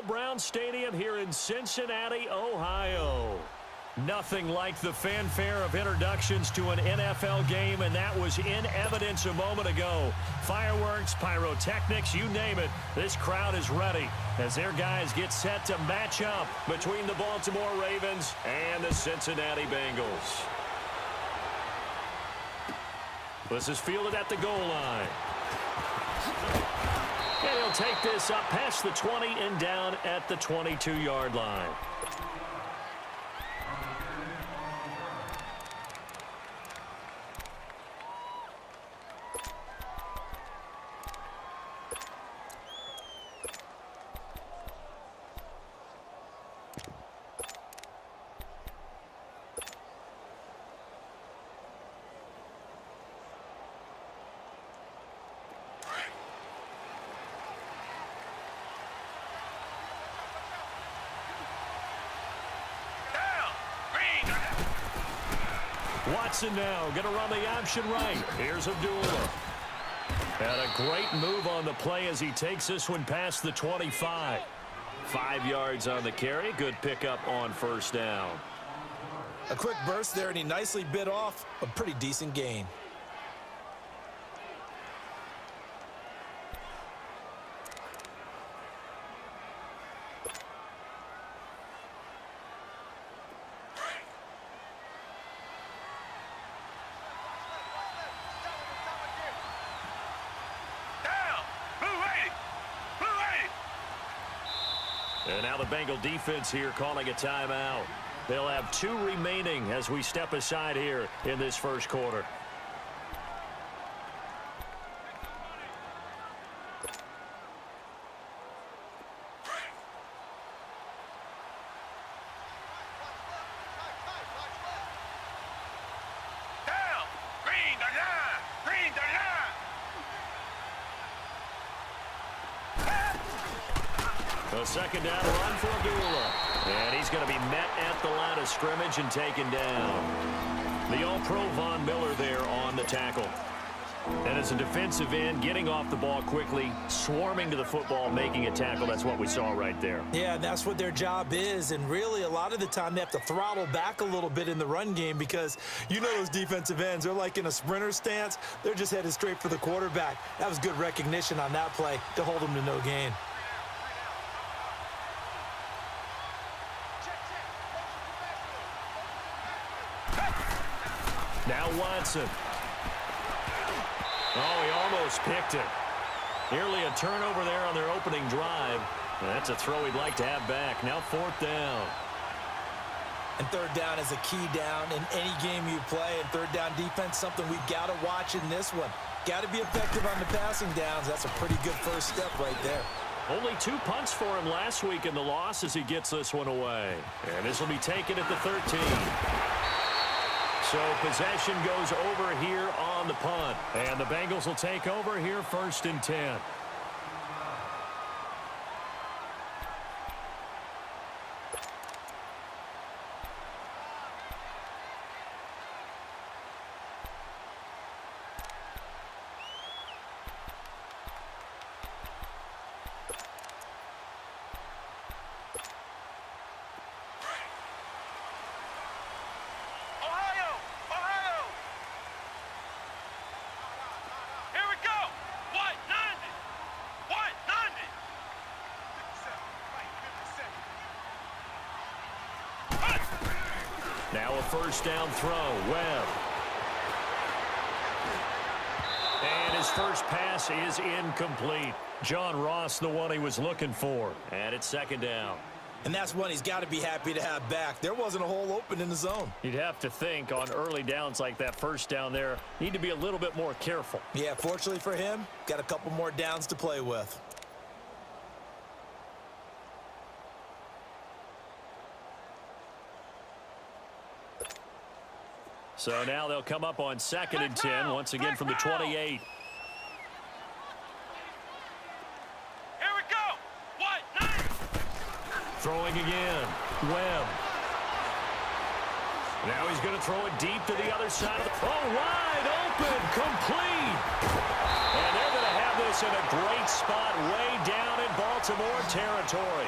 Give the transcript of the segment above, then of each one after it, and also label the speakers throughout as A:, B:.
A: Brown Stadium here in Cincinnati, Ohio. Nothing like the fanfare of introductions to an NFL game, and that was in evidence a moment ago. Fireworks, pyrotechnics, you name it. This crowd is ready as their guys get set to match up between the Baltimore Ravens and the Cincinnati Bengals. This is fielded at the goal line. And he'll take this up past the 20 and down at the 22-yard line. Watson now going to run the option right. Here's Abdullah. And a great move on the play as he takes this one past the 25. 5 yards on the carry. Good pickup on first down.
B: A quick burst there, and he nicely bit off a pretty decent gain.
A: And now the Bengal defense here calling a timeout. They'll have 2 remaining as we step aside here in this first quarter. A second down run for Abdullah. And he's going to be met at the line of scrimmage and taken down. The All-Pro Von Miller there on the tackle. And as a defensive end, getting off the ball quickly, swarming to the football, making a tackle. That's what we saw right there.
B: Yeah, and that's what their job is. And really, a lot of the time, they have to throttle back a little bit in the run game because you know those defensive ends, they're like in a sprinter stance. They're just headed straight for the quarterback. That was good recognition on that play to hold them to no gain.
A: Now Watson. Oh, he almost picked it. Nearly a turnover there on their opening drive. That's a throw he'd like to have back. Now 4th down.
B: And 3rd down is a key down in any game you play. And 3rd down defense, something we've got to watch in this one. Got to be effective on the passing downs. That's a pretty good first step right there.
A: Only 2 punts for him last week in the loss as he gets this one away. And this will be taken at the 13. So possession goes over here on the punt. And the Bengals will take over here 1st and 10. Now a 1st down throw. Webb. And his first pass is incomplete. John Ross, the one he was looking for. And it's 2nd down.
B: And that's one he's got to be happy to have back. There wasn't a hole open in the zone.
A: You'd have to think on early downs like that 1st down there, need to be a little bit more careful.
B: Yeah, fortunately for him, got a couple more downs to play with.
A: So now they'll come up on 2nd and 10, once again from the 28.
C: Here we go. What?
A: Throwing again. Webb. Now he's going to throw it deep to the other side. Oh, wide open. Complete. And they're going to have this in a great spot way down in Baltimore territory.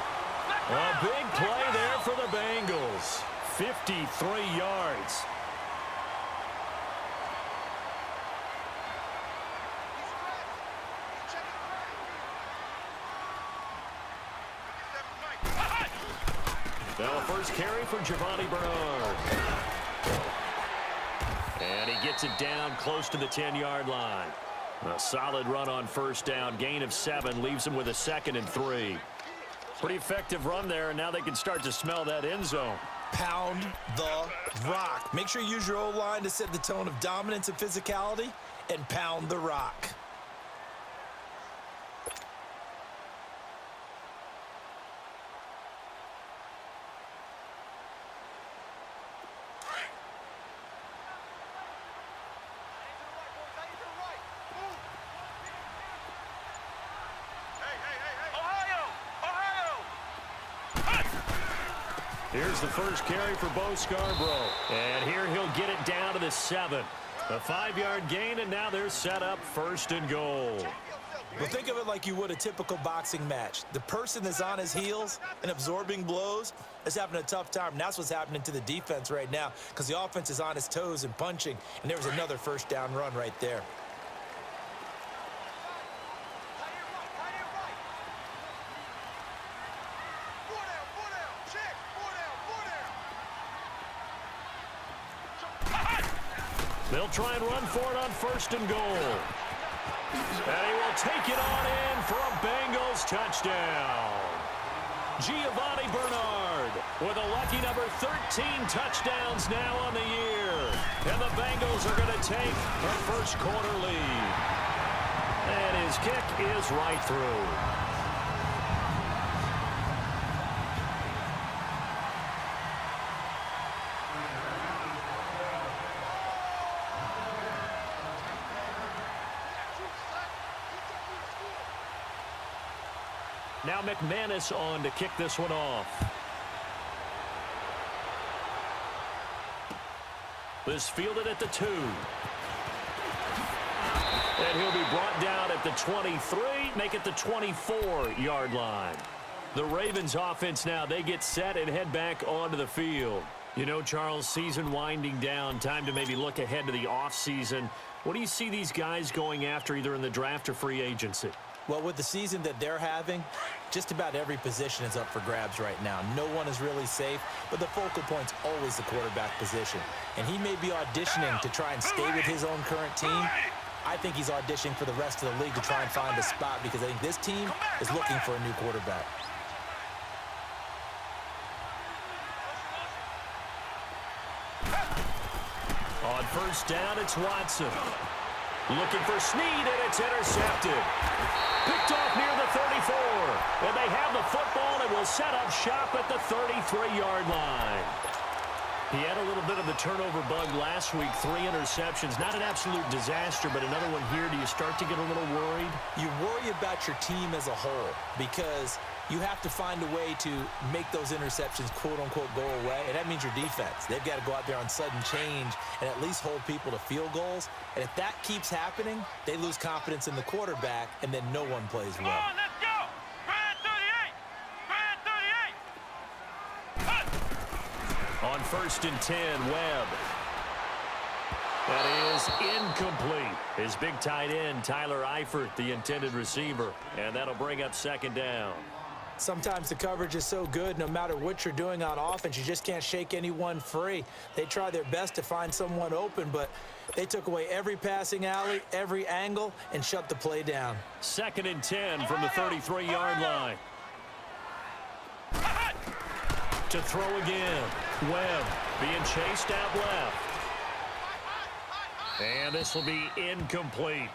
A: A big play there for the Bengals. 53 yards. Now first carry for Giovanni Bernard. And he gets it down close to the 10-yard line. A solid run on first down. Gain of 7 leaves him with a 2nd and 3. Pretty effective run there, and now they can start to smell that end zone.
B: Pound the rock. Make sure you use your O-line to set the tone of dominance and physicality, and pound the rock.
A: Here's the first carry for Bo Scarborough. And here he'll get it down to the 7. A 5-yard gain, and now they're set up 1st and goal.
B: Well, think of it like you would a typical boxing match. The person that's on his heels and absorbing blows is having a tough time. And that's what's happening to the defense right now because the offense is on his toes and punching. And there was another first down run right there.
A: They'll try and run for it on 1st and goal. And he will take it on in for a Bengals touchdown. Giovanni Bernard with a lucky number 13 touchdowns now on the year. And the Bengals are going to take a first-quarter lead. And his kick is right through. Now McManus on to kick this one off. This fielded at the 2. And he'll be brought down at the 23, make it the 24-yard line. The Ravens offense now, they get set and head back onto the field. You know, Charles, season winding down, time to maybe look ahead to the offseason. What do you see these guys going after either in the draft or free agency?
B: Well, with the season that they're having, just about every position is up for grabs right now. No one is really safe, but the focal point's always the quarterback position. And he may be auditioning to try and stay with his own current team. I think he's auditioning for the rest of the league to try and find a spot because I think this team is looking for a new quarterback.
A: On first down, it's Watson. Looking for Snead, and it's intercepted. Picked off near the 34. And they have the football and will set up shop at the 33-yard line. He had a little bit of the turnover bug last week, 3 interceptions. Not an absolute disaster, but another one here. Do you start to get a little worried?
B: You worry about your team as a whole because you have to find a way to make those interceptions, quote-unquote, go away, and that means your defense. They've got to go out there on sudden change and at least hold people to field goals. And if that keeps happening, they lose confidence in the quarterback, and then no one plays well.
C: Come on, let's go! Brad 38! Brad 38!
A: On first and 10, Webb. That is incomplete. His big tight end, Tyler Eifert, the intended receiver. And that'll bring up 2nd down.
B: Sometimes the coverage is so good, no matter what you're doing on offense, you just can't shake anyone free. They try their best to find someone open, but they took away every passing alley, every angle, and shut the play down.
A: 2nd and 10 from the 33-yard line. To throw again. Webb being chased out left. And this will be incomplete.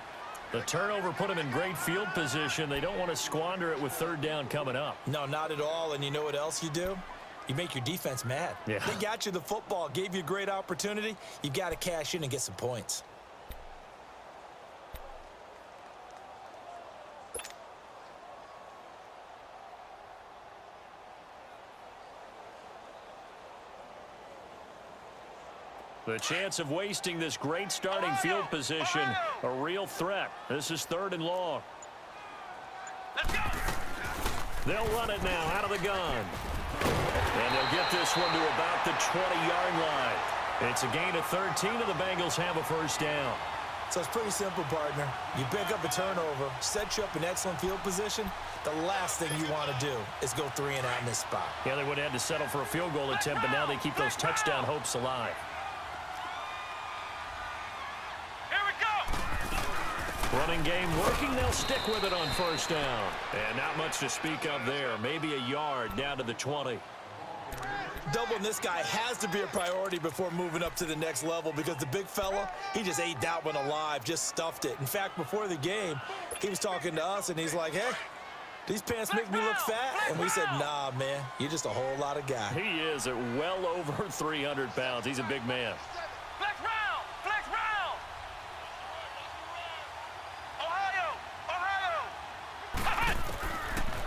A: The turnover put them in great field position. They don't want to squander it with 3rd down coming up.
B: No, not at all. And you know what else you do? You make your defense mad.
A: Yeah.
B: They got you the football, gave you a great opportunity. You got to cash in and get some points.
A: The chance of wasting this great starting field position, a real threat. This is 3rd and long.
C: Let's go!
A: They'll run it now out of the gun. And they'll get this one to about the 20-yard line. It's a gain of 13, and the Bengals have a first down.
B: So it's pretty simple, partner. You pick up a turnover, set you up in excellent field position. The last thing you want to do is go 3 and out in this spot.
A: Yeah, they would have had to settle for a field goal attempt, but now they keep those touchdown hopes alive.
C: Here we go.
A: Running game working. They'll stick with it on first down. And not much to speak of there. Maybe a yard down to the 20.
B: Doubling this guy has to be a priority before moving up to the next level because the big fella, he just ate that one alive, just stuffed it. In fact, before the game, he was talking to us, and he's like, hey, these pants make me look fat? And we said, nah, man, you're just a whole lot of guy.
A: He is at well over 300 pounds. He's a big man.
C: Flex round. Flex round. Ohio.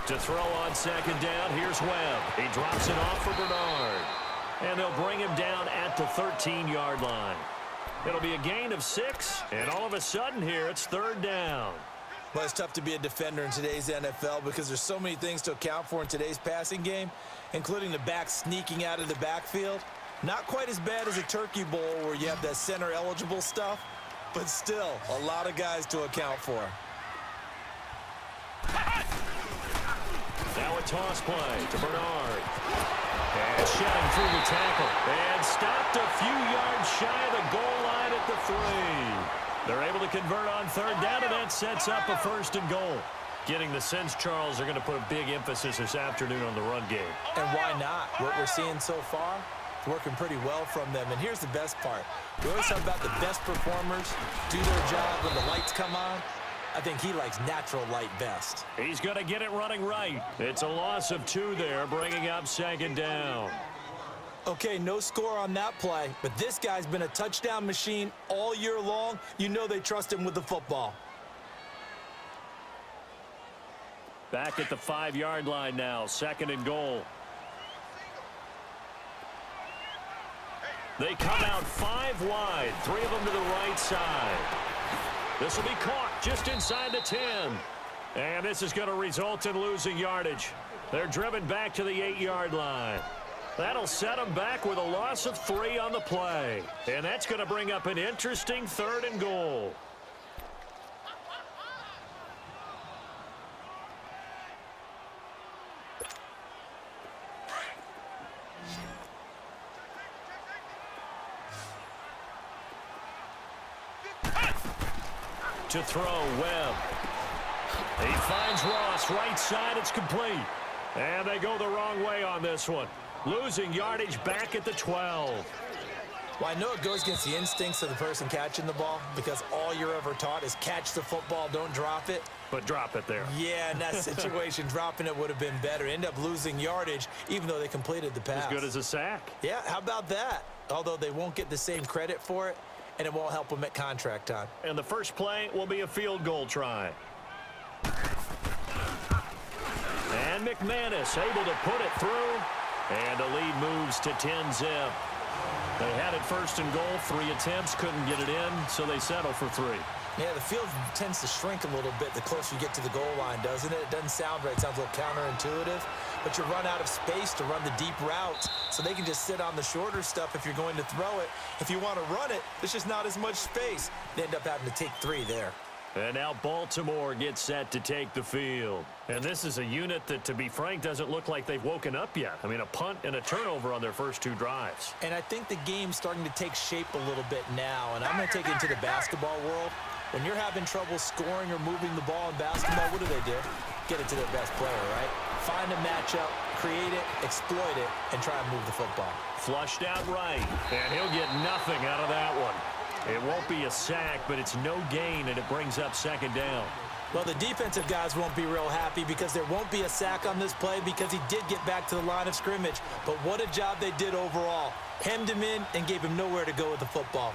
A: To throw on second down, here's Webb. He drops it off for Bernard. And they'll bring him down at the 13-yard line. It'll be a gain of 6, and all of a sudden here, it's third down.
B: Well, it's tough to be a defender in today's NFL because there's so many things to account for in today's passing game, including the back sneaking out of the backfield. Not quite as bad as a turkey bowl where you have that center-eligible stuff, but still a lot of guys to account for.
A: Now a toss play to Bernard. And shedding through the tackle. And stopped a few yards shy of the goal line at the 3. They're able to convert on third down, and that sets up a first and goal. Getting the sense, Charles, are going to put a big emphasis this afternoon on the run game.
B: And why not? What we're seeing so far, it's working pretty well from them. And here's the best part. We always talk about the best performers do their job when the lights come on. I think he likes natural light best.
A: He's going to get it running right. It's a loss of 2 there, bringing up second down.
B: Okay, no score on that play, but this guy's been a touchdown machine all year long. You know they trust him with the football.
A: Back at the 5-yard line now, second and goal. They come out 5 wide, 3 of them to the right side. This will be caught just inside the 10. And this is going to result in losing yardage. They're driven back to the 8-yard line. That'll set them back with a loss of 3 on the play. And that's going to bring up an interesting third and goal. To throw, Webb. He finds Ross, right side, it's complete. And they go the wrong way on this one. Losing yardage back at the 12.
B: Well, I know it goes against the instincts of the person catching the ball because all you're ever taught is catch the football, don't drop it.
A: But drop it there.
B: Yeah, in that situation, dropping it would have been better. End up losing yardage, even though they completed the pass.
A: As good as a sack.
B: Yeah, how about that? Although they won't get the same credit for it, and it won't help them at contract time.
A: And the first play will be a field goal try. And McManus able to put it through. And the lead moves to 10-zip. They had it first and goal, 3 attempts, couldn't get it in, so they settle for 3.
B: Yeah, the field tends to shrink a little bit the closer you get to the goal line, doesn't it? It doesn't sound right. It sounds a little counterintuitive. But you run out of space to run the deep routes, so they can just sit on the shorter stuff if you're going to throw it. If you want to run it, there's just not as much space. They end up having to take 3 there.
A: And now Baltimore gets set to take the field. And this is a unit that, to be frank, doesn't look like they've woken up yet. I mean, a punt and a turnover on their first 2 drives.
B: And I think the game's starting to take shape a little bit now, and I'm going to take it into the basketball world. When you're having trouble scoring or moving the ball in basketball, what do? Get it to their best player, right? Find a matchup, create it, exploit it, and try and move the football.
A: Flushed out right, and he'll get nothing out of that one. It won't be a sack, but it's no gain, and it brings up second down.
B: Well, the defensive guys won't be real happy because there won't be a sack on this play because he did get back to the line of scrimmage. But what a job they did overall. Hemmed him in and gave him nowhere to go with the football.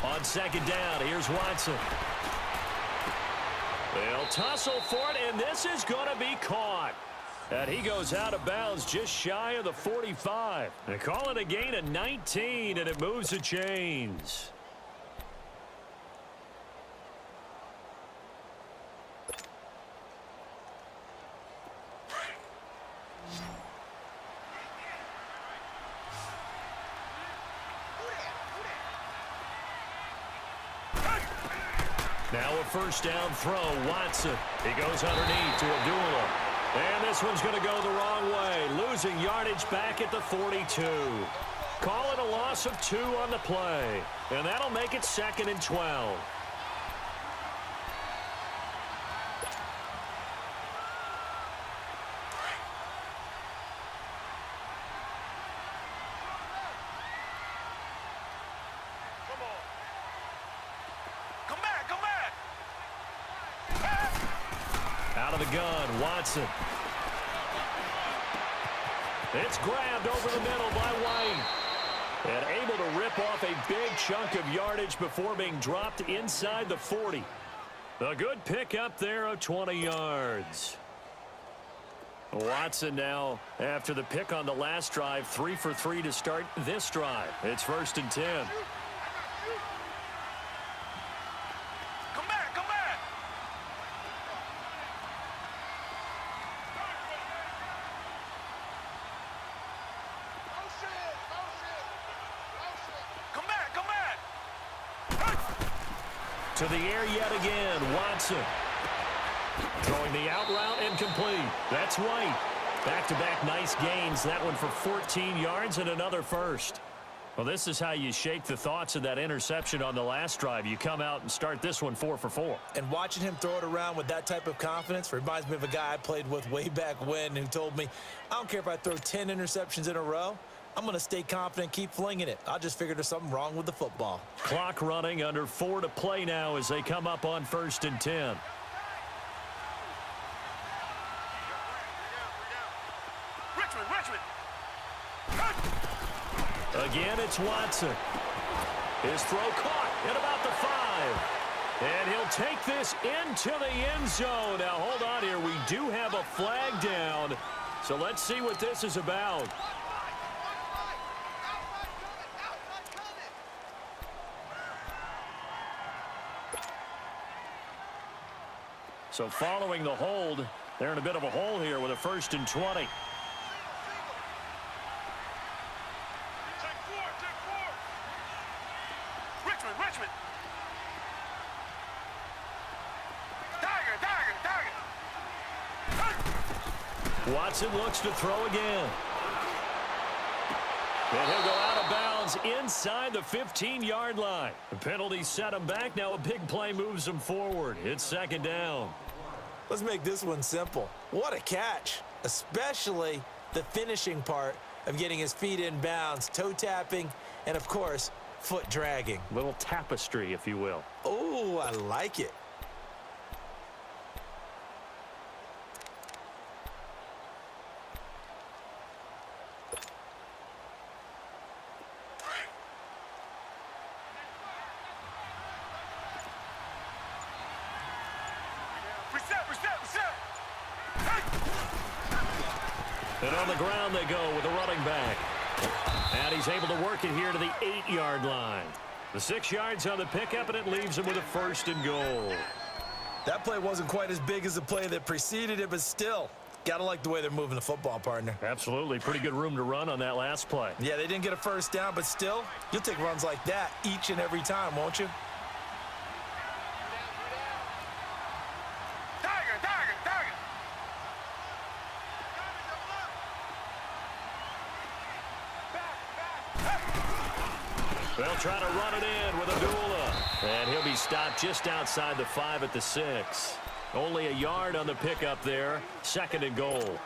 B: On
A: second down, here's Watson. They'll tussle for it, and this is going to be caught. And he goes out of bounds just shy of the 45. They call it a gain of 19, and it moves the chains. Now a first down throw, Watson. He goes underneath to Abdullah. And this one's going to go the wrong way, losing yardage back at the 42. Call it a loss of 2 on the play. And that'll make it 2nd and 12. Out of the gun, Watson. It's grabbed over the middle by White. And able to rip off a big chunk of yardage before being dropped inside the 40. A good pickup there of 20 yards. Watson now, after the pick on the last drive, 3 for 3 to start this drive. It's 1st and 10. To the air yet again, Watson. Throwing the out route and complete. That's White. Back-to-back nice gains. That one for 14 yards and another first. Well, this is how you shake the thoughts of that interception on the last drive. You come out and start this one 4 for 4.
B: And watching him throw it around with that type of confidence reminds me of a guy I played with way back when who told me, I don't care if I throw 10 interceptions in a row. I'm going to stay confident, keep flinging it. I just figured there's something wrong with the football.
A: Clock running, under 4 to play now as they come up on 1st and 10.
C: Richmond.
A: Again, it's Watson. His throw caught at about the 5. And he'll take this into the end zone. Now, hold on here. We do have a flag down. So let's see what this is about. So following the hold, they're in a bit of a hole here with a 1st and 20.
C: Take 4. Richmond. Tiger.
A: Watson looks to throw again. And he'll go out of bounds inside the 15-yard line. The penalty set him back. Now a big play moves him forward. It's 2nd down.
B: Let's make this one simple. What a catch, especially the finishing part of getting his feet in bounds, toe tapping, and, of course, foot dragging.
A: Little tapestry, if you will.
B: Oh, I like it.
A: And on the ground they go with a running back. And he's able to work it here to the 8-yard line. The 6 yards on the pickup, and it leaves him with a 1st and goal.
B: That play wasn't quite as big as the play that preceded it, but still, gotta like the way they're moving the football, partner.
A: Absolutely. Pretty good room to run on that last play.
B: Yeah, they didn't get a first down, but still, you'll take runs like that each and every time, won't you?
A: They'll try to run it in with Abdullah. And he'll be stopped just outside the 5 at the 6. Only a yard on the pickup there. 2nd and goal.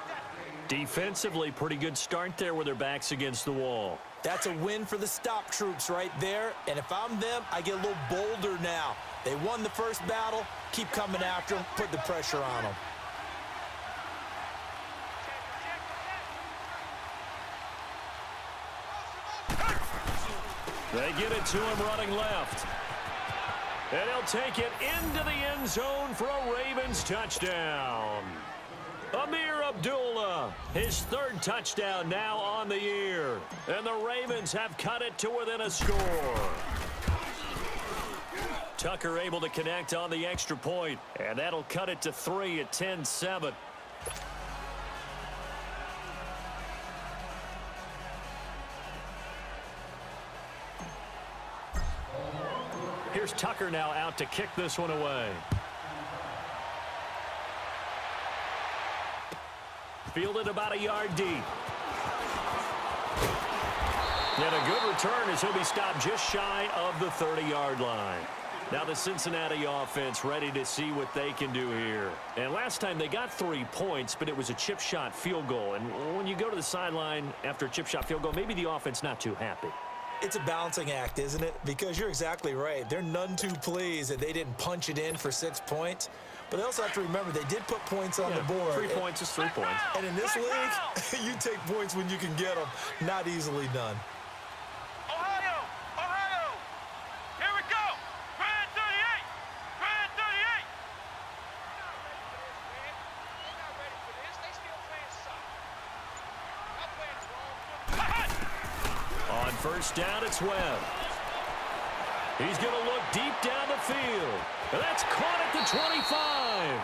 A: Defensively, pretty good start there with their backs against the wall.
B: That's a win for the stop troops right there. And if I'm them, I get a little bolder now. They won the first battle. Keep coming after them. Put the pressure on them.
A: They get it to him running left. And he'll take it into the end zone for a Ravens touchdown. Amir Abdullah, his third touchdown now on the year. And the Ravens have cut it to within a score. Tucker able to connect on the extra point, and that'll cut it to 3 at 10-7. Here's Tucker now out to kick this one away. Fielded about a yard deep. And a good return as he'll be stopped just shy of the 30-yard line. Now the Cincinnati offense ready to see what they can do here. And last time they got 3 points, but it was a chip shot field goal. And when you go to the sideline after a chip shot field goal, maybe the offense not too happy.
B: It's a balancing act, isn't it? Because you're exactly right. They're none too pleased that they didn't punch it in for 6 points. But they also have to remember they did put points on the board.
A: 3 points is 3 points.
B: And in this league, you take points when you can get them. Not easily done.
A: First down, it's Webb. He's going to look deep down the field. And that's caught at the 25.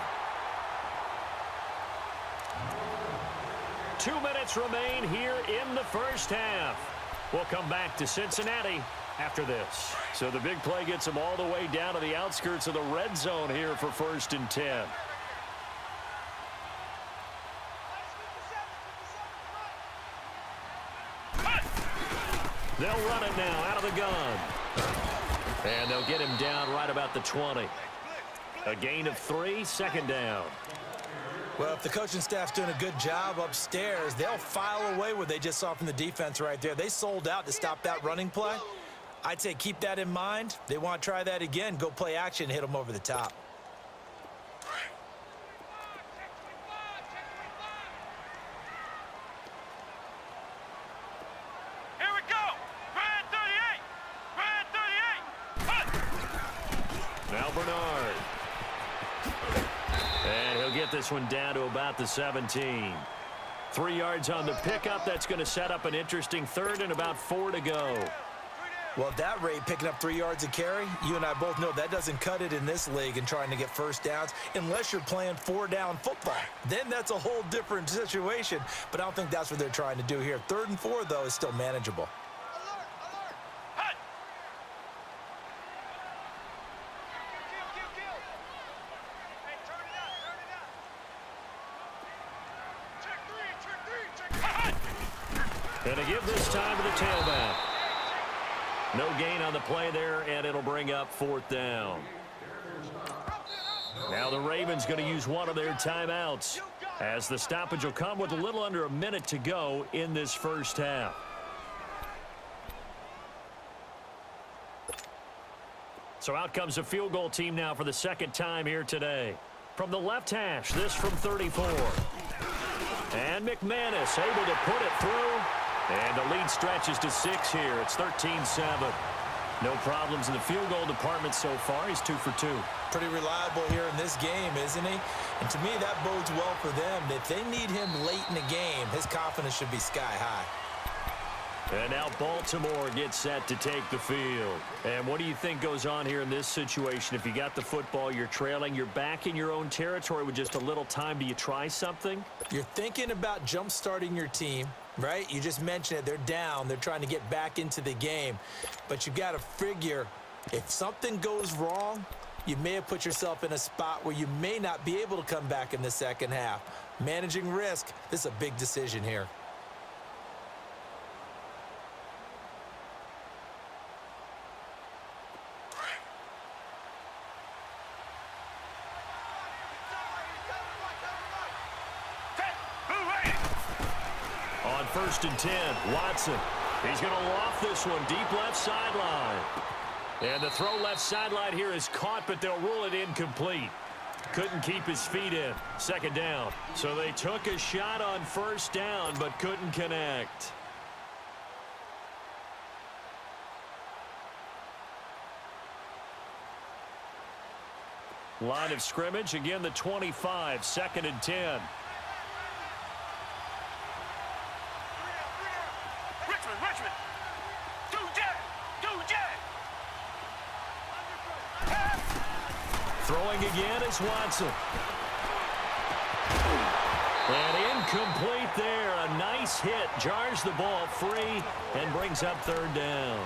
A: 2 minutes remain here in the first half. We'll come back to Cincinnati after this. So the big play gets them all the way down to the outskirts of the red zone here for 1st and 10. They'll run it now out of the gun. And they'll get him down right about the 20. A gain of 3, 2nd down.
B: Well, if the coaching staff's doing a good job upstairs, they'll file away what they just saw from the defense right there. They sold out to stop that running play. I'd say keep that in mind. They want to try that again. Go play action, hit them over the top.
A: This one down to about the 17. 3 yards on the pickup. That's going to set up an interesting 3rd and about 4 to go.
B: Well, at that rate, picking up 3 yards a carry, you and I both know that doesn't cut it in this league and trying to get first downs unless you're playing 4-down football. Then that's a whole different situation, but I don't think that's what they're trying to do here. 3rd and 4, though, is still manageable.
A: And to give this time to the tailback. No gain on the play there, and it'll bring up 4th down. Now the Ravens going to use one of their timeouts as the stoppage will come with a little under a minute to go in this first half. So out comes a field goal team now for the 2nd time here today. From the left hash, this from 34. And McManus able to put it through. And the lead stretches to 6 here. It's 13-7. No problems in the field goal department so far. He's 2 for 2.
B: Pretty reliable here in this game, isn't he? And to me, that bodes well for them. If they need him late in the game, his confidence should be sky high.
A: And now Baltimore gets set to take the field. And what do you think goes on here in this situation? If you got the football, you're trailing, you're back in your own territory with just a little time. Do you try something? You're
B: thinking about jump-starting your team, right? You just mentioned it. They're down. They're trying to get back into the game. But you've got to figure if something goes wrong, you may have put yourself in a spot where you may not be able to come back in the second half. Managing risk, this is a big decision here.
A: On 1st and 10, Watson. He's going to loft this one deep left sideline. And the throw left sideline here is caught, but they'll rule it incomplete. Couldn't keep his feet in. 2nd down. So they took a shot on 1st down, but couldn't connect. Line of scrimmage, again the 25, 2nd and 10.
C: Richmond. Do that.
A: Throwing again is Watson. And incomplete there. A nice hit. Jars the ball free and brings up 3rd down.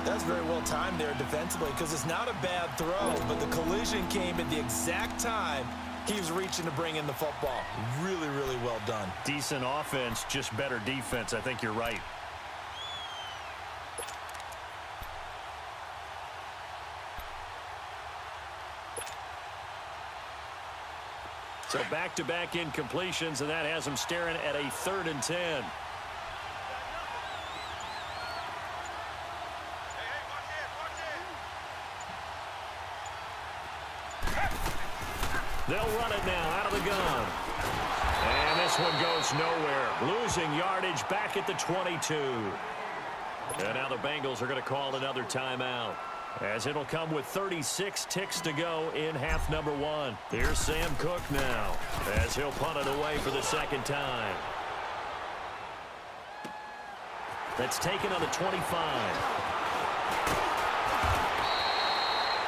B: That's very well timed there defensively because it's not a bad throw, but the collision came at the exact time he was reaching to bring in the football. Really, really well done.
A: Decent offense, just better defense. I think you're right. So back-to-back incompletions, and that has him staring at a 3rd and 10. They'll run it now out of the gun. And this one goes nowhere. Losing yardage back at the 22. And now the Bengals are going to call another timeout, as it'll come with 36 ticks to go in half number 1. Here's Sam Cook now, as he'll punt it away for the 2nd time. That's taken on the 25.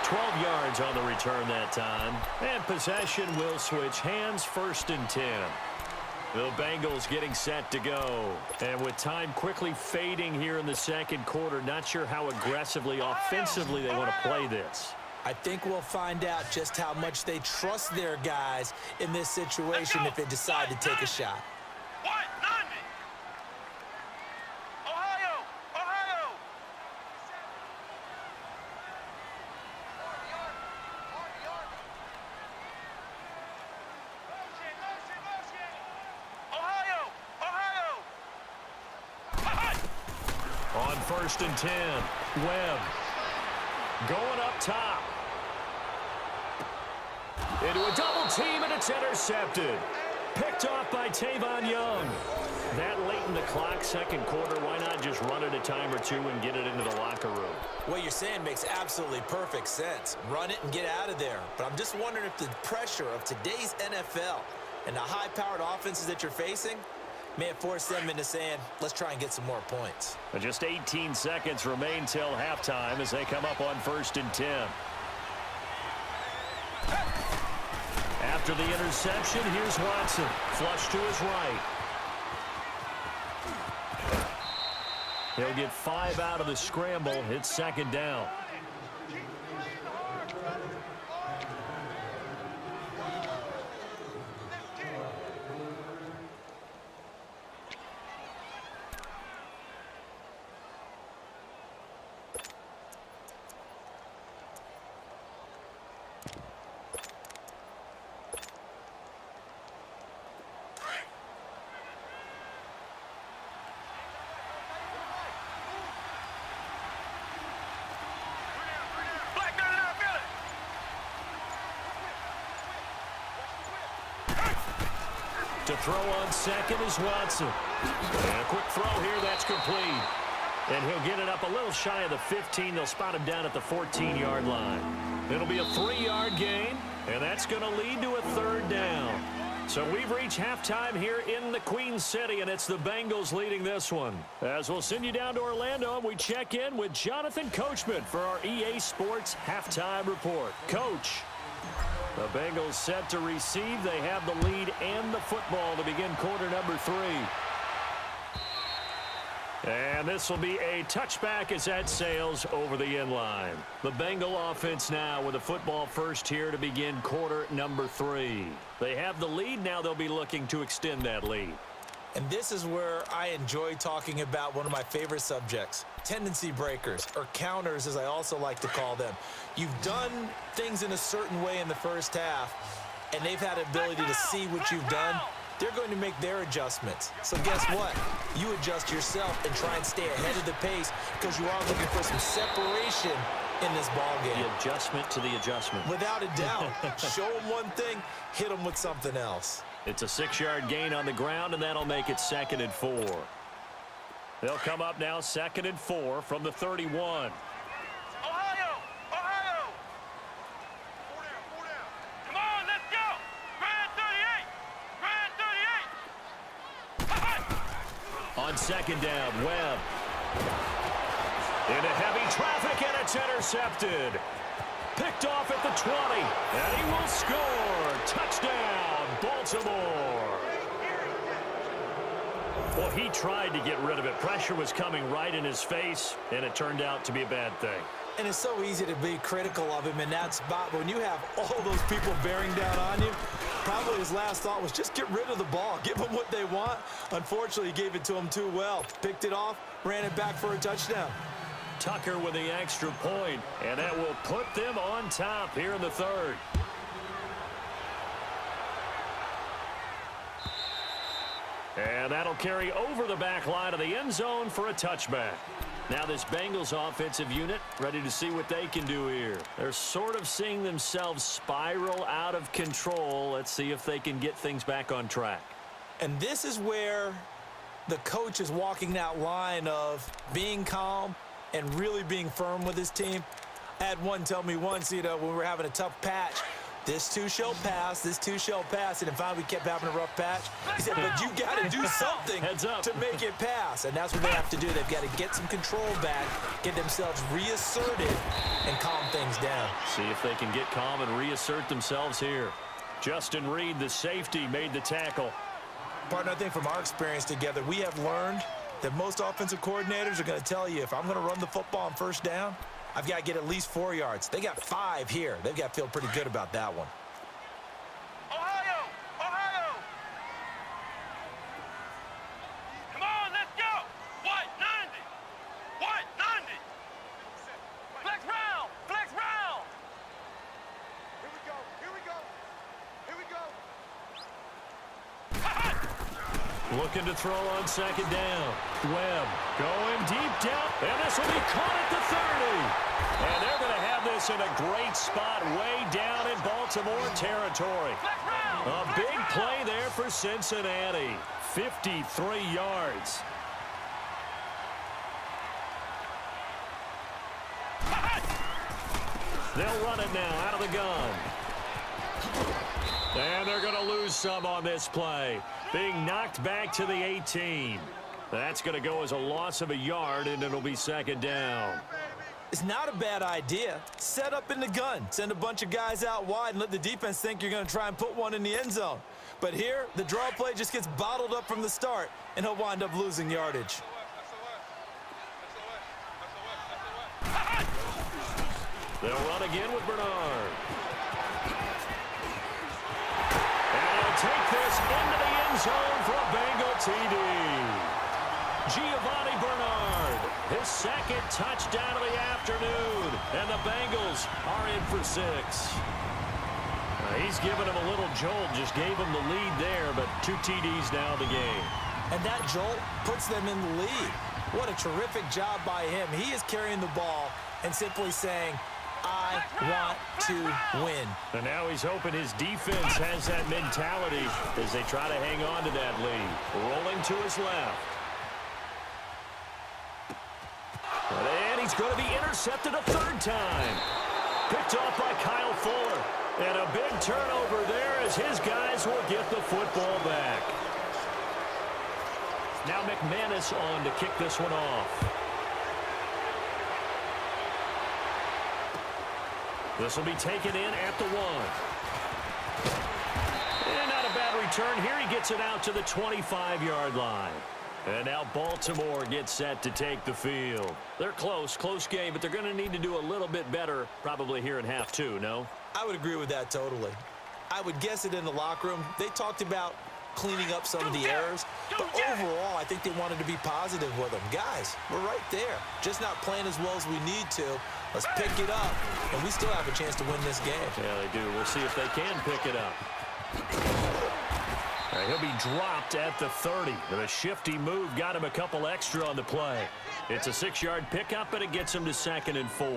A: 12 yards on the return that time. And possession will switch hands, 1st and 10. The Bengals getting set to go. And with time quickly fading here in the 2nd quarter, not sure how aggressively, offensively they want to play this.
B: I think we'll find out just how much they trust their guys in this situation if they decide to take a shot.
A: On 1st and 10, Webb going up top. Into a double team, and it's intercepted. Picked off by Tavon Young. That late in the clock, 2nd quarter, why not just run it a time or two and get it into the locker room?
B: What you're saying makes absolutely perfect sense. Run it and get out of there. But I'm just wondering if the pressure of today's NFL and the high-powered offenses that you're facing may have forced them into saying, let's try and get some more points.
A: But just 18 seconds remain till halftime as they come up on 1st and 10. After the interception, here's Watson. Flush to his right. He'll get 5 out of the scramble. It's 2nd down. To throw on 2nd is Watson. And a quick throw here, that's complete. And he'll get it up a little shy of the 15. They'll spot him down at the 14-yard line. It'll be a 3-yard gain, and that's going to lead to a 3rd down. So we've reached halftime here in the Queen City, and it's the Bengals leading this one. As we'll send you down to Orlando, and we check in with Jonathan Coachman for our EA Sports Halftime Report. Coach. The Bengals set to receive. They have the lead and the football to begin quarter number 3. And this will be a touchback as that sails over the end line. The Bengal offense now with the football first here to begin quarter number 3. They have the lead. Now they'll be looking to extend that lead.
B: And this is where I enjoy talking about one of my favorite subjects, tendency breakers, or counters as I also like to call them. You've done things in a certain way in the first half, and they've had the ability to see what you've done. They're going to make their adjustments. So guess what? You adjust yourself and try and stay ahead of the pace because you are looking for some separation in this ball game.
A: The adjustment to the adjustment.
B: Without a doubt. Show them one thing, hit them with something else.
A: It's a 6-yard gain on the ground, and that'll make it 2nd and 4. They'll come up now 2nd and 4 from the 31.
C: Ohio!
A: On second down, Webb. Into heavy traffic, and it's intercepted. Picked off at the 20, and he will score. Touchdown, Baltimore. Well, he tried to get rid of it. Pressure was coming right in his face, and it turned out to be a bad thing.
B: And it's so easy to be critical of him in that spot. But when you have all those people bearing down on you, probably his last thought was just get rid of the ball. Give them what they want. Unfortunately, he gave it to them too well. Picked it off, ran it back for a touchdown.
A: Tucker with the extra point, and that will put them on top here in the third. And that'll carry over the back line of the end zone for a touchback. Now this Bengals offensive unit ready to see what they can do here. They're sort of seeing themselves spiral out of control. Let's see if they can get things back on track.
B: And this is where the coach is walking that line of being calm and really being firm with his team. I had one tell me once, when we were having a tough patch, this too shall pass, this too shall pass. And in fact, we kept having a rough patch. He said, but you got to do something to make it pass. And that's what they have to do. They've got to get some control back, get themselves reasserted, and calm things down.
A: See if they can get calm and reassert themselves here. Justin Reed, the safety, made the tackle.
B: Partner, I think from our experience together, we have learned that most offensive coordinators are going to tell you, if I'm going to run the football on first down, I've got to get at least 4 yards. They got 5 here. They've got to feel pretty good about that one.
C: Ohio! Ohio! Come on, let's go! White 90! White 90! Flex round! Flex round! Here we go! Here we go! Here we go!
A: Looking to throw on second down. Webb going deep down, and this will be caught at the 30. And they're going to have this in a great spot way down in Baltimore territory. A big play there for Cincinnati. 53 yards. They'll run it now out of the gun. And they're going to lose some on this play. Being knocked back to the 18. That's going to go as a loss of a yard, and it'll be second down.
B: It's not a bad idea. Set up in the gun. Send a bunch of guys out wide and let the defense think you're going to try and put one in the end zone. But here, the draw play just gets bottled up from the start, and he'll wind up losing yardage.
A: They'll run again with Bernard. And he'll take this into the end zone for a Bengal TD. Giovanni Bernard, his second touchdown of the afternoon, and the Bengals are in for 6. He's given him a little jolt, just gave him the lead there, but 2 TDs now in the game.
B: And that jolt puts them in the lead. What a terrific job by him. He is carrying the ball and simply saying, I want to win.
A: And now he's hoping his defense has that mentality as they try to hang on to that lead. Rolling to his left. And he's going to be intercepted a 3rd time. Picked off by Kyle Fuller. And a big turnover there as his guys will get the football back. Now McManus on to kick this one off. This will be taken in at the 1. And not a bad return here. He gets it out to the 25-yard line. And now Baltimore gets set to take the field. They're close game, but they're going to need to do a little bit better probably here in half 2, no?
B: I would agree with that totally. I would guess it in the locker room. They talked about cleaning up some of the errors, but overall, I think they wanted to be positive with them. Guys, we're right there. Just not playing as well as we need to. Let's pick it up, and we still have a chance to win this game.
A: Yeah, they do. We'll see if they can pick it up. He'll be dropped at the 30. The shifty move got him a couple extra on the play. It's a 6-yard pickup, and it gets him to 2nd and 4.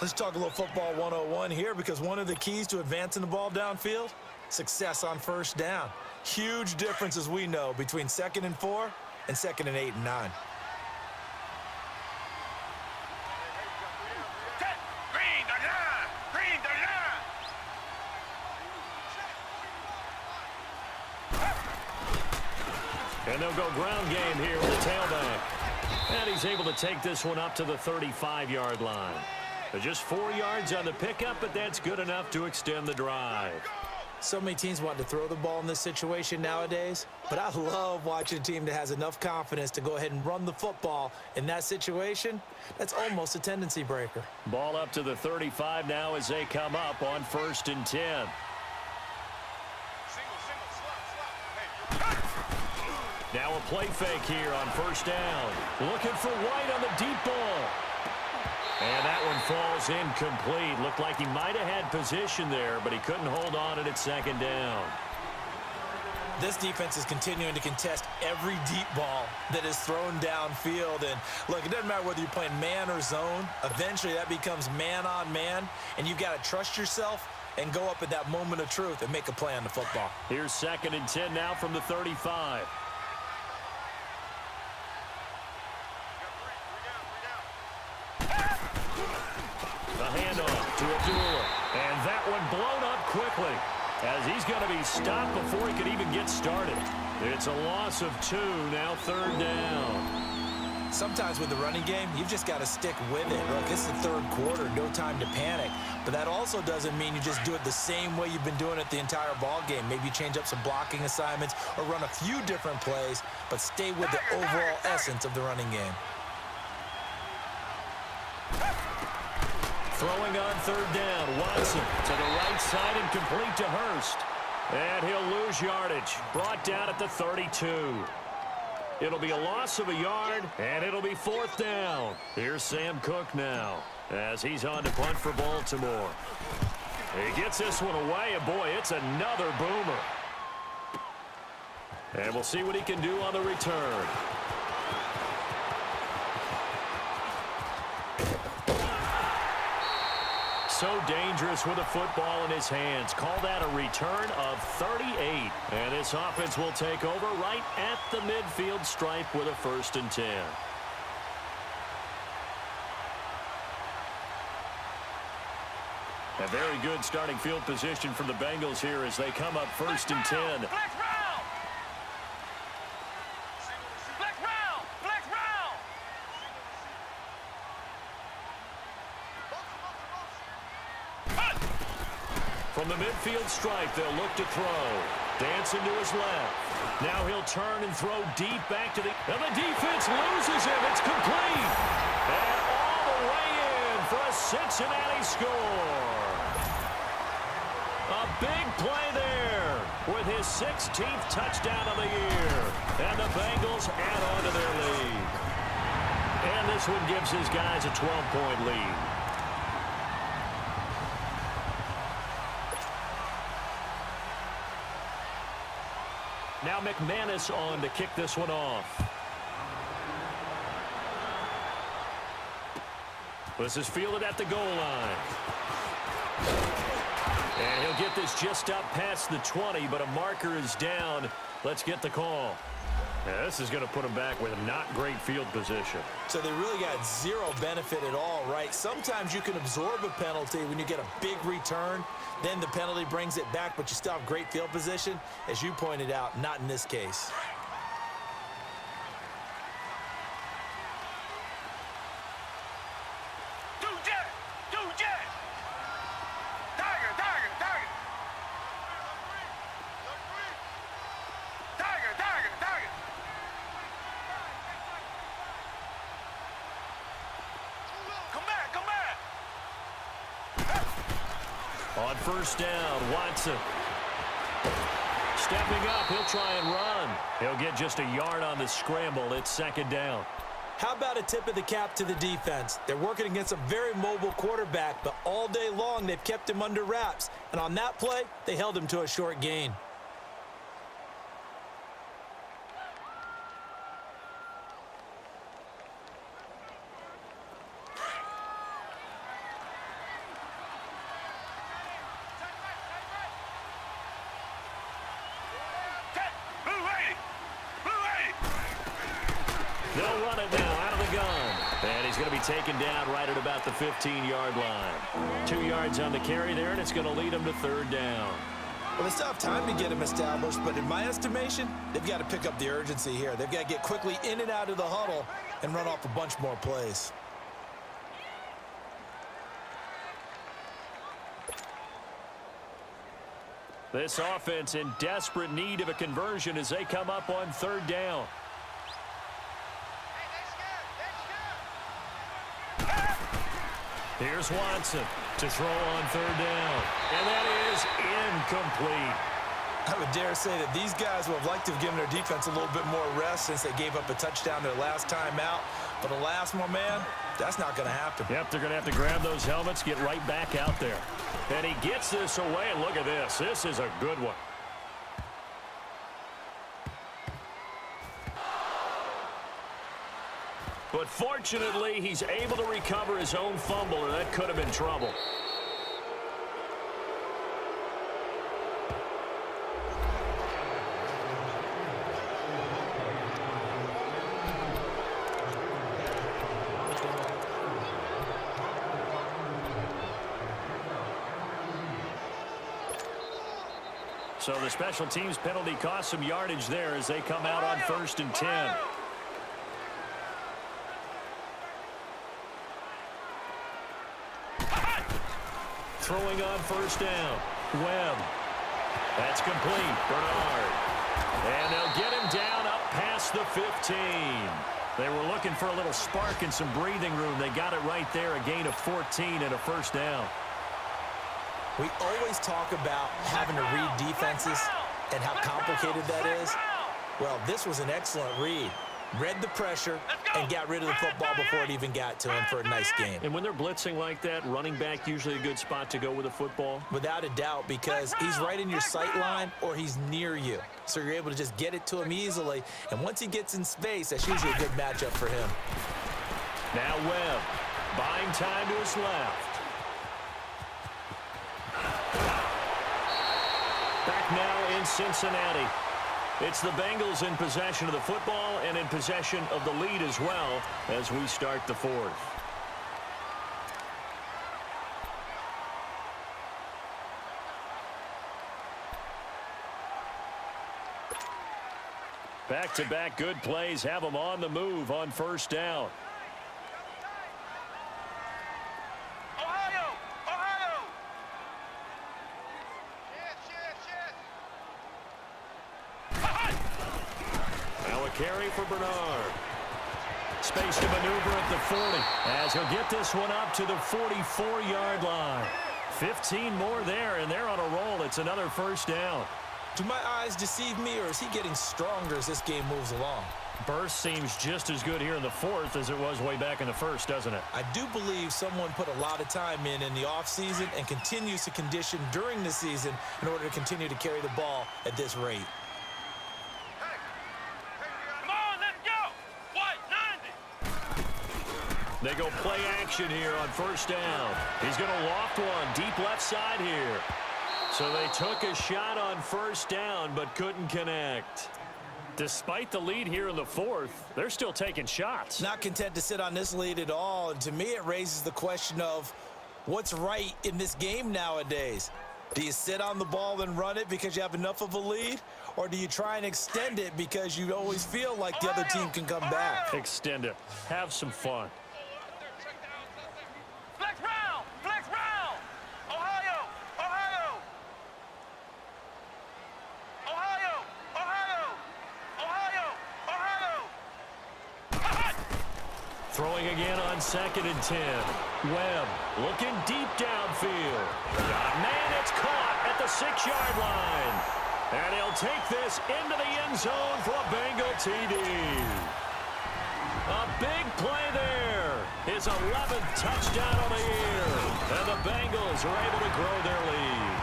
B: Let's talk a little football 101 here, because one of the keys to advancing the ball downfield, success on first down. Huge difference, as we know, between 2nd and 4 and 2nd and 8 and 9.
A: And they'll go ground game here with the tailback. And he's able to take this one up to the 35-yard line. Just 4 yards on the pickup, but that's good enough to extend the drive.
B: So many teams want to throw the ball in this situation nowadays, but I love watching a team that has enough confidence to go ahead and run the football. In that situation, that's almost a tendency breaker.
A: Ball up to the 35 now as they come up on 1st and 10. Now a play fake here on 1st down. Looking for White on the deep ball. And that one falls incomplete. Looked like he might have had position there, but he couldn't hold on at 2nd down.
B: This defense is continuing to contest every deep ball that is thrown downfield. And look, it doesn't matter whether you're playing man or zone. Eventually that becomes man on man, and you've got to trust yourself and go up at that moment of truth and make a play on the football.
A: Here's 2nd and 10 now from the 35. A handoff to Abdullah. And that one blown up quickly as he's going to be stopped before he could even get started. It's a loss of 2, now 3rd down.
B: Sometimes with the running game, you've just got to stick with it. Look, it's the 3rd quarter, no time to panic. But that also doesn't mean you just do it the same way you've been doing it the entire ball game. Maybe you change up some blocking assignments or run a few different plays, but stay with the overall essence of the running game.
A: Throwing on 3rd down, Watson to the right side and complete to Hurst. And he'll lose yardage, brought down at the 32. It'll be a loss of a yard, and it'll be 4th down. Here's Sam Cook now as he's on to punt for Baltimore. He gets this one away, and boy, it's another boomer. And we'll see what he can do on the return. So dangerous with a football in his hands. Call that a return of 38. And this offense will take over right at the midfield stripe with a 1st and 10. A very good starting field position from the Bengals here as they come up 1st and 10. From the midfield stripe, they'll look to throw. Dancing to his left. Now he'll turn and throw deep back to the... And the defense loses him. It's complete. And all the way in for a Cincinnati score. A big play there with his 16th touchdown of the year. And the Bengals add on to their lead. And this one gives his guys a 12-point lead. Now McManus on to kick this one off. This is fielded at the goal line. And he'll get this just up past the 20, but a marker is down. Let's get the call. Now, this is going to put him back with a not great field position.
B: So they really got zero benefit at all, right? Sometimes you can absorb a penalty when you get a big return. Then the penalty brings it back, but you still have great field position. As you pointed out, not in this case.
A: On 1st down, Watson. Stepping up, he'll try and run. He'll get just a yard on the scramble. It's 2nd down.
B: How about a tip of the cap to the defense? They're working against a very mobile quarterback, but all day long they've kept him under wraps. And on that play, they held him to a short gain.
A: They'll run it now out of the gun. And he's going to be taken down right at about the 15-yard line. 2 yards on the carry there, and it's going to lead him to 3rd down.
B: Well, they still have time to get him established, but in my estimation, they've got to pick up the urgency here. They've got to get quickly in and out of the huddle and run off a bunch more plays.
A: This offense in desperate need of a conversion as they come up on third down. Here's Watson to throw on third down. And that is incomplete.
B: I would dare say that these guys would have liked to have given their defense a little bit more rest since they gave up a touchdown their last time out. But alas, my man, that's not going to happen.
A: Yep, they're going to have to grab those helmets, get right back out there. And he gets this away, and look at this. This is a good one. But fortunately, he's able to recover his own fumble, or that could have been trouble. So the special teams penalty cost some yardage there as they come out on 1st and 10. Throwing on 1st down. Webb. That's complete. Bernard. And they'll get him down up past the 15. They were looking for a little spark and some breathing room. They got it right there. A gain of 14 and a 1st down.
B: We always talk about having to read defenses and how complicated that is. Well, this was an excellent read. Read the pressure and got rid of the football before it even got to him for a nice game.
A: And when they're blitzing like that, running back usually a good spot to go with the football?
B: Without a doubt, because he's right in your sight line or he's near you. So you're able to just get it to him easily. And once he gets in space, that's usually a good matchup for him.
A: Now Webb, buying time to his left. Back now in Cincinnati. It's the Bengals in possession of the football and in possession of the lead as well as we start the 4th. Back-to-back good plays have them on the move on 1st down. Carry for Bernard. Space to maneuver at the 40 as he'll get this one up to the 44-yard line. 15 more there, and they're on a roll. It's another 1st down.
B: Do my eyes deceive me, or is he getting stronger as this game moves along?
A: Burst seems just as good here in the 4th as it was way back in the 1st, doesn't it?
B: I do believe someone put a lot of time in the offseason and continues to condition during the season in order to continue to carry the ball at this rate.
A: They go play action here on 1st down. He's going to loft one deep left side here. So they took a shot on 1st down but couldn't connect. Despite the lead here in the 4th, they're still taking shots.
B: Not content to sit on this lead at all. And to me, it raises the question of what's right in this game nowadays. Do you sit on the ball and run it because you have enough of a lead? Or do you try and extend it because you always feel like the other team can come back?
A: Extend it. Have some fun. Throwing again on 2nd and 10. Webb looking deep downfield. Got a man, it's caught at the 6-yard line. And he'll take this into the end zone for a Bengal TD. A big play there. His 11th touchdown of the year. And the Bengals are able to grow their lead.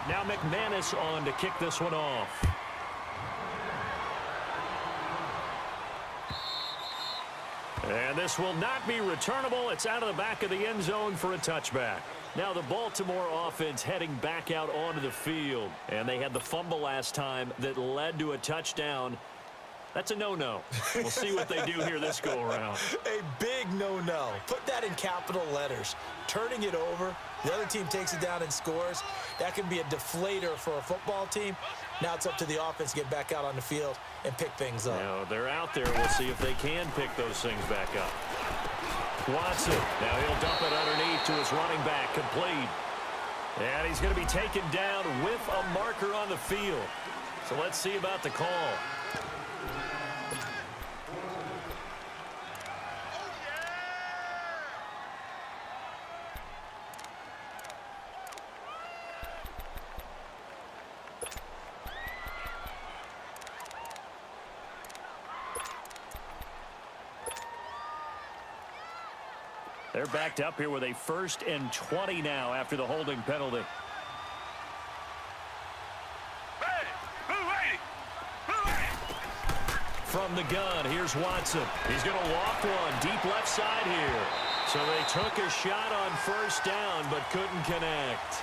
A: Now McManus on to kick this one off. And this will not be returnable. It's out of the back of the end zone for a touchback. Now the Baltimore offense heading back out onto the field. And they had the fumble last time that led to a touchdown. That's a no-no. We'll see what they do here this go-around.
B: A big no-no. Put that in capital letters. Turning it over, the other team takes it down and scores. That can be a deflator for a football team. Now it's up to the offense to get back out on the field and pick things up.
A: Now they're out there. We'll see if they can pick those things back up. Watson. Now he'll dump it underneath to his running back. Complete. And he's going to be taken down with a marker on the field. So let's see about the call. They're backed up here with a 1st and 20 now after the holding penalty. From the gun, here's Watson. He's going to walk one deep left side here. So they took a shot on 1st down but couldn't connect.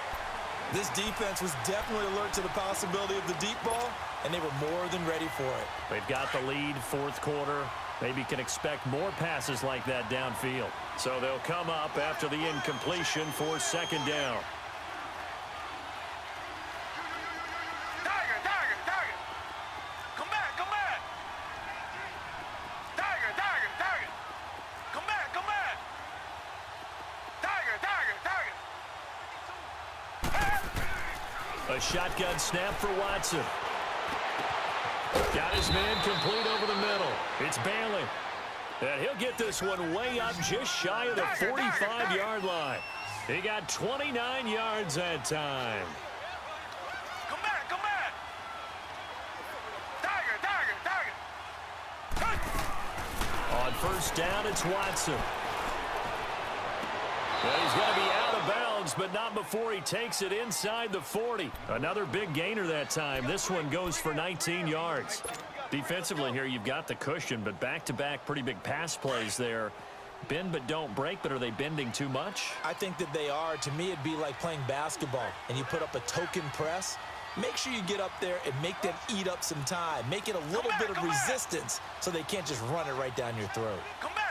B: This defense was definitely alert to the possibility of the deep ball, and they were more than ready for it.
A: They've got the lead, 4th quarter. Maybe can expect more passes like that downfield. So they'll come up after the incompletion for 2nd down.
C: Tiger. Come back. Tiger. Come back. Tiger.
A: A shotgun snap for Watson. Got his man complete over the middle. It's Bailey. And he'll get this one way up just shy of the 45-yard line. He got 29 yards that time.
C: Come back. Tiger.
A: On 1st down, it's Watson. Well, he's going to be out of bounds, but not before he takes it inside the 40. Another big gainer that time. This one goes for 19 yards. Defensively here, you've got the cushion, but back-to-back pretty big pass plays there. Bend but don't break, but are they bending too much?
B: I think that they are. To me, it'd be like playing basketball, and you put up a token press. Make sure you get up there and make them eat up some time. Make it a little bit of resistance so they can't just run it right down your throat.
C: Come back.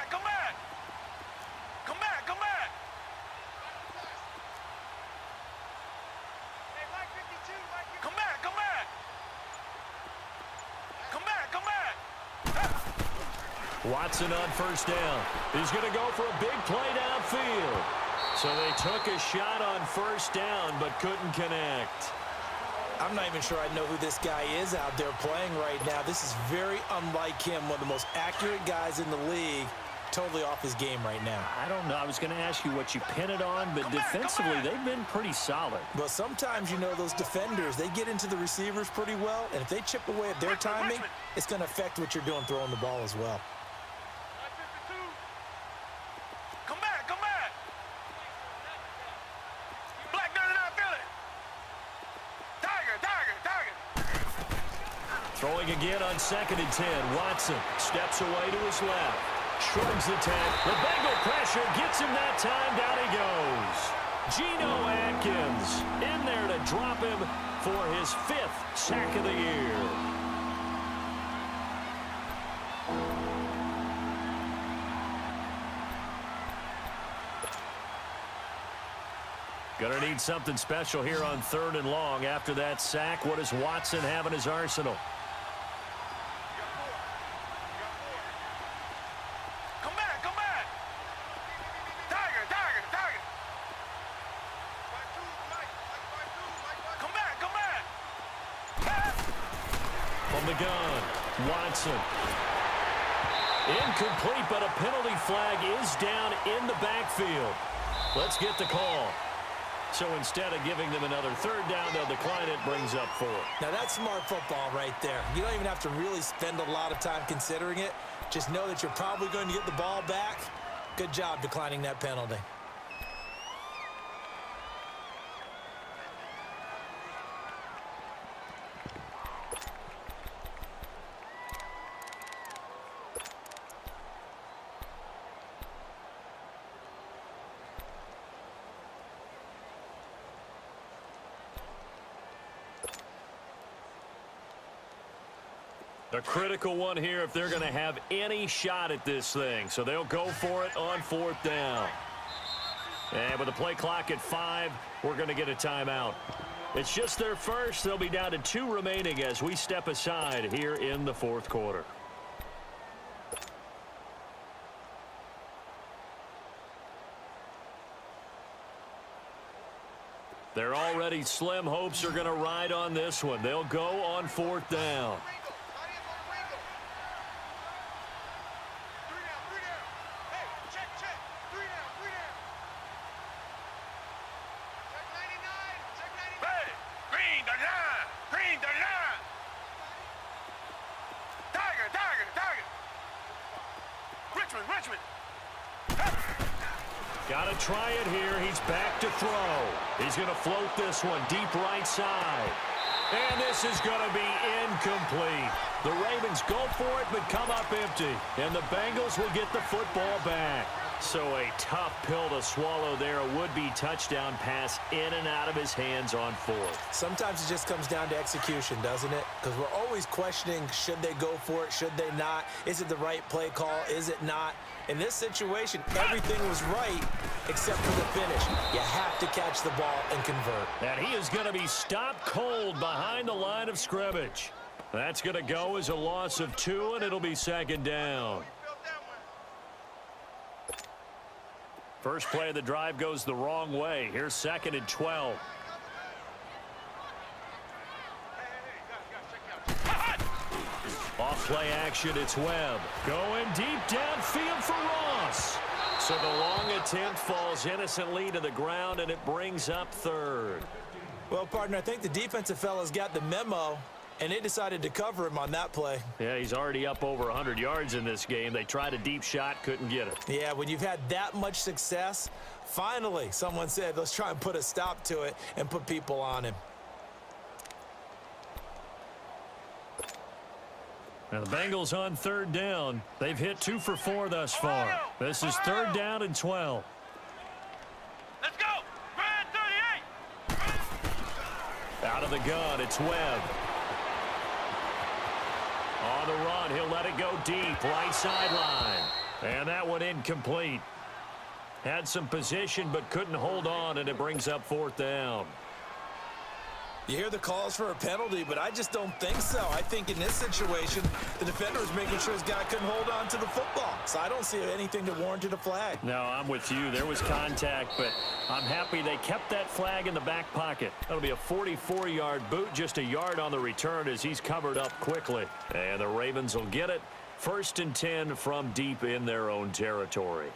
A: Watson on 1st down. He's going to go for a big play downfield. So they took a shot on 1st down but couldn't connect.
B: I'm not even sure I know who this guy is out there playing right now. This is very unlike him, one of the most accurate guys in the league. Totally off his game right now.
A: I don't know. I was going to ask you what you pin it on, but defensively, they've been pretty solid.
B: Well, sometimes, you know, those defenders, they get into the receivers pretty well, and if they chip away at their timing, it's going to affect what you're doing throwing the ball as well.
C: Come back. Black 99 Philly. Tiger.
A: Throwing again on 2nd and 10. Watson steps away to his left. Shrugs the 10. The Bengal pressure gets him that time. Down he goes. Geno Atkins in there to drop him for his 5th sack of the year. Gonna need something special here on 3rd and long. After that sack, what does Watson have in his arsenal?
C: Come back. Tiger. Come back.
A: From the gun, Watson. Incomplete, but a penalty flag is down in the backfield. Let's get the call. So instead of giving them another 3rd down, they'll decline it, brings up 4.
B: Now, that's smart football right there. You don't even have to really spend a lot of time considering it. Just know that you're probably going to get the ball back. Good job declining that penalty.
A: A critical one here if they're going to have any shot at this thing. So they'll go for it on 4th down. And with the play clock at 5, we're going to get a timeout. It's just their first. They'll be down to 2 remaining as we step aside here in the 4th quarter. They're already slim hopes are going to ride on this one. They'll go on 4th down.
C: Richmond.
A: Got to try it here. He's back to throw. He's going to float this one deep right side. And this is going to be incomplete. The Ravens go for it but come up empty. And the Bengals will get the football back. So a tough pill to swallow there. A would-be touchdown pass in and out of his hands on 4th.
B: Sometimes it just comes down to execution, doesn't it? Because we're always questioning, should they go for it, should they not? Is it the right play call? Is it not? In this situation, everything was right except for the finish. You have to catch the ball and convert.
A: And he is going to be stopped cold behind the line of scrimmage. That's going to go as a loss of 2, and it'll be 2nd down. First play of the drive goes the wrong way. Here's 2nd and 12. Off play action, it's Webb. Going deep downfield for Ross. So the long attempt falls innocently to the ground, and it brings up 3rd.
B: Well, partner, I think the defensive fellas got the memo, and they decided to cover him on that play.
A: Yeah, he's already up over 100 yards in this game. They tried a deep shot, couldn't get it.
B: Yeah, when you've had that much success, finally someone said, let's try and put a stop to it and put people on him.
A: Now the Bengals on 3rd down. They've hit 2 for 4 thus far. This is 3rd down and 12.
C: Let's go. Grand 38.
A: Out of the gun, it's Webb. On the run, he'll let it go deep, right sideline. And that one incomplete. Had some position but couldn't hold on, and it brings up 4th down.
B: You hear the calls for a penalty, but I just don't think so. I think in this situation, the defender was making sure his guy couldn't hold on to the football. So I don't see anything to warrant a flag.
A: No, I'm with you. There was contact, but I'm happy they kept that flag in the back pocket. That'll be a 44-yard boot, just a yard on the return as he's covered up quickly. And the Ravens will get it. 1st and 10 from deep in their own territory.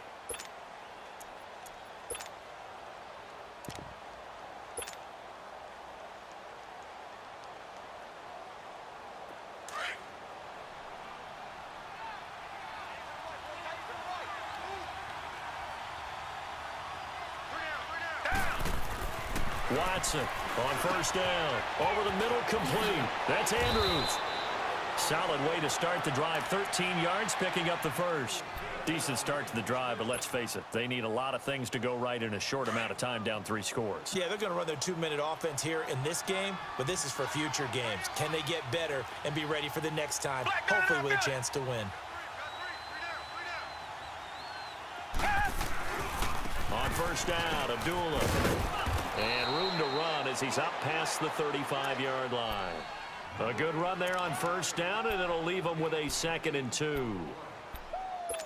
A: Watson on 1st down. Over the middle, complete. That's Andrews. Solid way to start the drive. 13 yards, picking up the first. Decent start to the drive, but let's face it, they need a lot of things to go right in a short amount of time, down 3 scores.
B: Yeah, they're going to run their 2-minute offense here in this game, but this is for future games. Can they get better and be ready for the next time, hopefully with a chance to win?
A: On 1st down, Abdullah. And room to run as he's up past the 35-yard line. A good run there on 1st down, and it'll leave him with a 2nd and 2.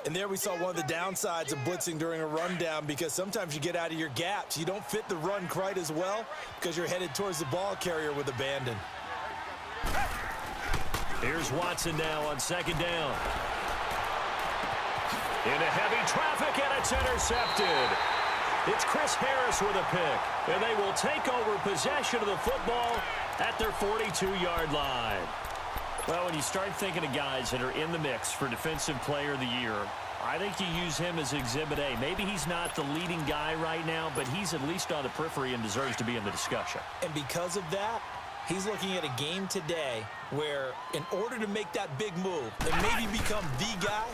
B: And there we saw one of the downsides of blitzing during a rundown, because sometimes you get out of your gaps. You don't fit the run quite as well because you're headed towards the ball carrier with abandon.
A: Here's Watson now on 2nd down. Into heavy traffic, and it's intercepted. It's Chris Harris with a pick, and they will take over possession of the football at their 42-yard line. Well, when you start thinking of guys that are in the mix for Defensive Player of the Year, I think you use him as Exhibit A. Maybe he's not the leading guy right now, but he's at least on the periphery and deserves to be in the discussion.
B: And because of that, he's looking at a game today where in order to make that big move and maybe become the guy,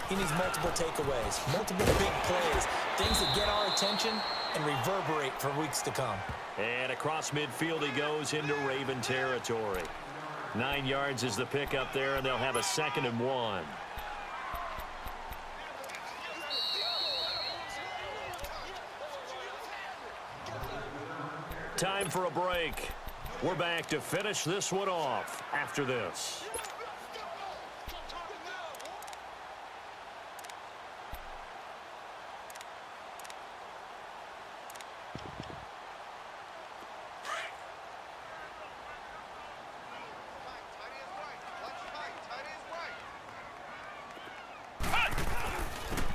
B: he needs multiple takeaways, multiple big plays, things that get our attention and reverberate for weeks to come.
A: And across midfield he goes into Raven territory. 9 yards is the pickup there, and they'll have a 2nd and 1. Time for a break. We're back to finish this one off after this.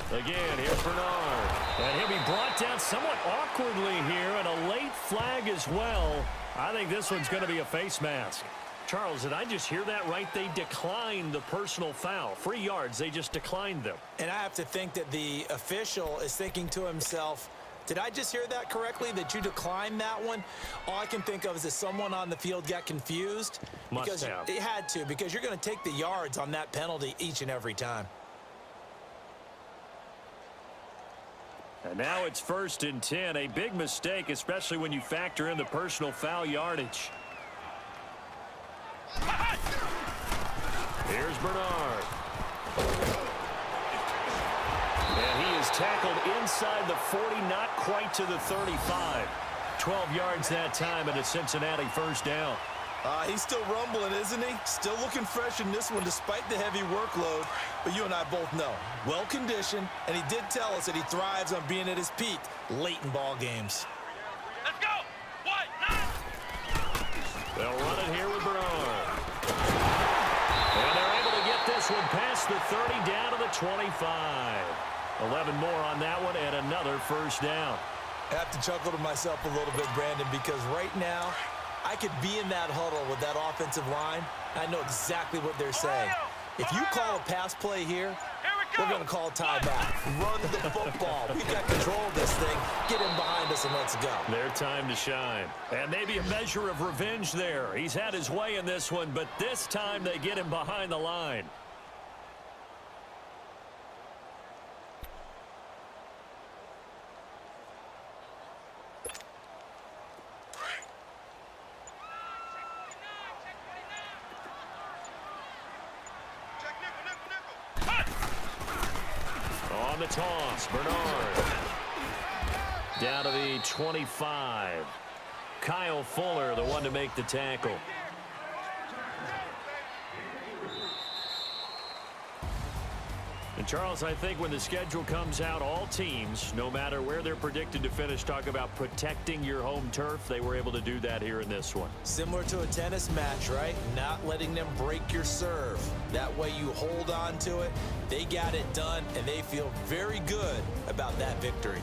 A: Again, here's Bernard. And he'll be brought down somewhat awkwardly here, and a late flag as well. I think this one's going to be a face mask. Charles, did I just hear that right? They declined the personal foul. 3 yards, they just declined them.
B: And I have to think that the official is thinking to himself, did I just hear that correctly, that you declined that one? All I can think of is that someone on the field got confused.
A: Must have.
B: It had to, because you're going to take the yards on that penalty each and every time.
A: And now it's 1st and 10. A big mistake, especially when you factor in the personal foul yardage. Here's Bernard. And he is tackled inside the 40, not quite to the 35. 12 yards that time, and a Cincinnati 1st down.
B: He's still rumbling, isn't he? Still looking fresh in this one despite the heavy workload. But you and I both know, well-conditioned, and he did tell us that he thrives on being at his peak late in ball games.
C: Let's go. What? 9.
A: They'll run it here with Bernard. And they're able to get this one past the 30 down to the 25. 11 more on that one and another 1st down.
B: I have to chuckle to myself a little bit, Brandon, because right now I could be in that huddle with that offensive line. I know exactly what they're saying. If you call a pass play here, we're going to call a timeout. Run the football. We've got control of this thing. Get him behind us and let's go.
A: Their time to shine. And maybe a measure of revenge there. He's had his way in this one, but this time they get him behind the line. On the toss, Bernard. Down to the 25. Kyle Fuller, the one to make the tackle. And Charles, I think when the schedule comes out, all teams, no matter where they're predicted to finish, talk about protecting your home turf. They were able to do that here in this one.
B: Similar to a tennis match, right? Not letting them break your serve. That way you hold on to it. They got it done, and they feel very good about that victory.